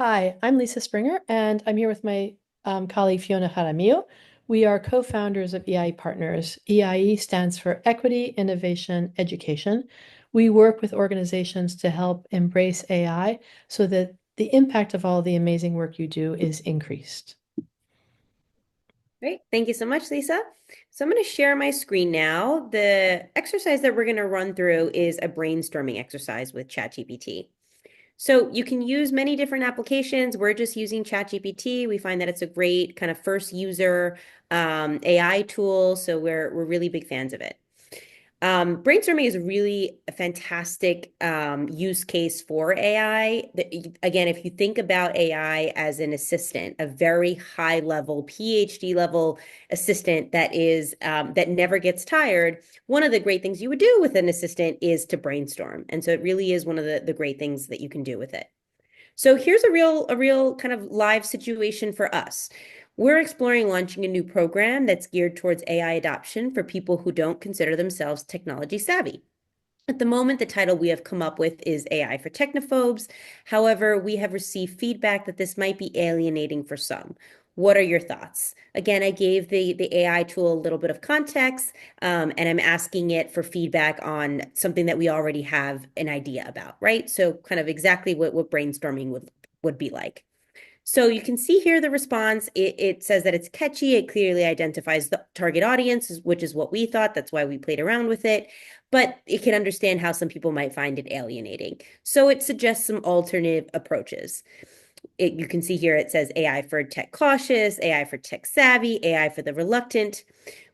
Hi, I'm Lisa Springer, and I'm here with my colleague Fiona Jaramillo. We are co-founders of EIE Partners. EIE stands for Equity, Innovation, Education. We work with organizations to help embrace AI so that the impact of all the amazing work you do is increased. Great. Thank you so much, Lisa. So I'm going to share my screen now. The exercise that we're going to run through is a brainstorming exercise with ChatGPT. So you can use many different applications. We're just using ChatGPT. We find that it's a great kind of first user AI tool. So we're really big fans of it. Brainstorming is really a fantastic use case for AI. Again, if you think about AI as an assistant, a very high level, PhD level assistant that never gets tired, one of the great things you would do with an assistant is to brainstorm. And so it really is one of the great things that you can do with it. So here's a real kind of live situation for us. We're exploring launching a new program that's geared towards AI adoption for people who don't consider themselves technology savvy. At the moment, the title we have come up with is AI for Technophobes. However, we have received feedback that this might be alienating for some. What are your thoughts? Again, I gave the AI tool a little bit of context, and I'm asking it for feedback on something that we already have an idea about, right? So kind of exactly what brainstorming would be like. So you can see here the response. It says that it's catchy. It clearly identifies the target audience, which is what we thought. That's why we played around with it. But it can understand how some people might find it alienating. So it suggests some alternative approaches. You can see here it says AI for tech cautious, AI for tech savvy, AI for the reluctant.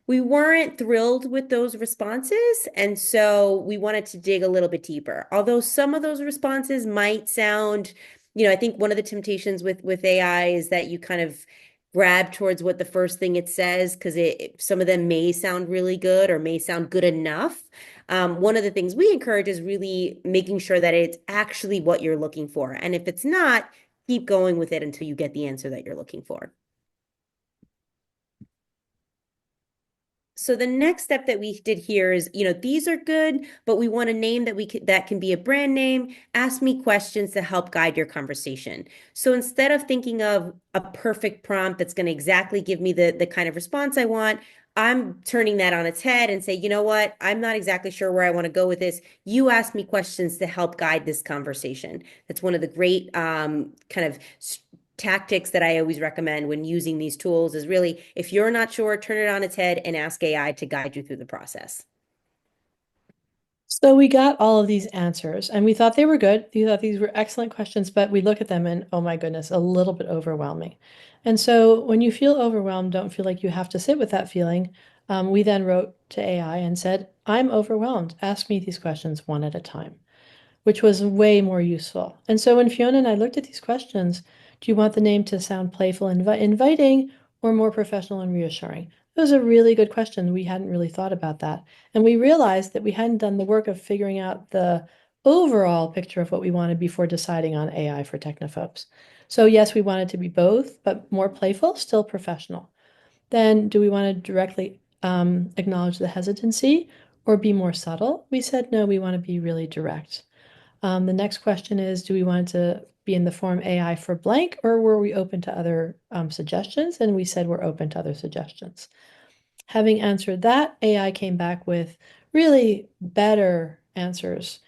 We weren't thrilled with those responses, and so we wanted to dig a little bit deeper. Although some of those responses might sound, I think one of the temptations with AI is that you kind of grab towards what the first thing it says because some of them may sound really good or may sound good enough. One of the things we encourage is really making sure that it's actually what you're looking for. And if it's not, keep going with it until you get the answer that you're looking for. So the next step that we did here is, these are good, but we want a name that can be a brand name. Ask me questions to help guide your conversation. So instead of thinking of a perfect prompt that's going to exactly give me the kind of response I want, I'm turning that on its head and say, you know what? I'm not exactly sure where I want to go with this. You ask me questions to help guide this conversation. That's one of the great kind of tactics that I always recommend when using these tools is really, if you're not sure, turn it on its head and ask AI to guide you through the process. So we got all of these answers and we thought they were good. We thought these were excellent questions, but we look at them and oh my goodness, a little bit overwhelming. And so when you feel overwhelmed, don't feel like you have to sit with that feeling. We then wrote to AI and said, I'm overwhelmed. Ask me these questions one at a time, which was way more useful. And so when Fiona and I looked at these questions, do you want the name to sound playful and inviting or more professional and reassuring? It was a really good question. We hadn't really thought about that. And we realized that we hadn't done the work of figuring out the overall picture of what we wanted before deciding on AI for technophobes. So yes, we wanted to be both, but more playful, still professional. Then do we want to directly acknowledge the hesitancy or be more subtle? We said, no, we want to be really direct. The next question is, do we want to be in the form AI for blank, or were we open to other suggestions? And we said we're open to other suggestions. Having answered that, AI came back with really better answers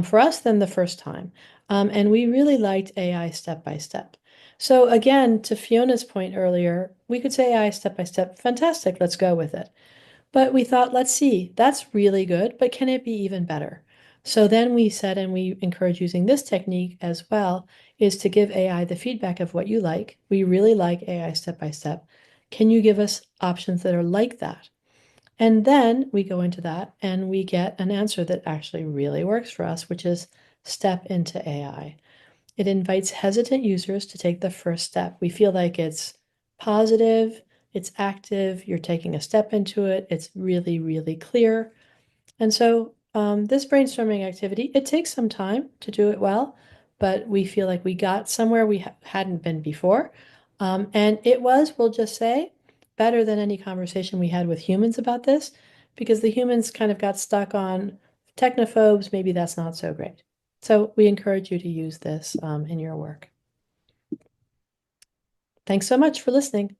for us than the first time. And we really liked AI step by step. So again, to Fiona's point earlier, we could say AI step by step, fantastic, let's go with it. But we thought, let's see, that's really good, but can it be even better? So then we said, and we encourage using this technique as well, is to give AI the feedback of what you like. We really like AI step by step. Can you give us options that are like that? And then we go into that and we get an answer that actually really works for us, which is step into AI. It invites hesitant users to take the first step. We feel like it's positive, it's active, you're taking a step into it, it's really, really clear. And so this brainstorming activity, it takes some time to do it well, but we feel like we got somewhere we hadn't been before. And it was, we'll just say, better than any conversation we had with humans about this, because the humans kind of got stuck on technophobes. Maybe that's not so great. So we encourage you to use this in your work. Thanks so much for listening.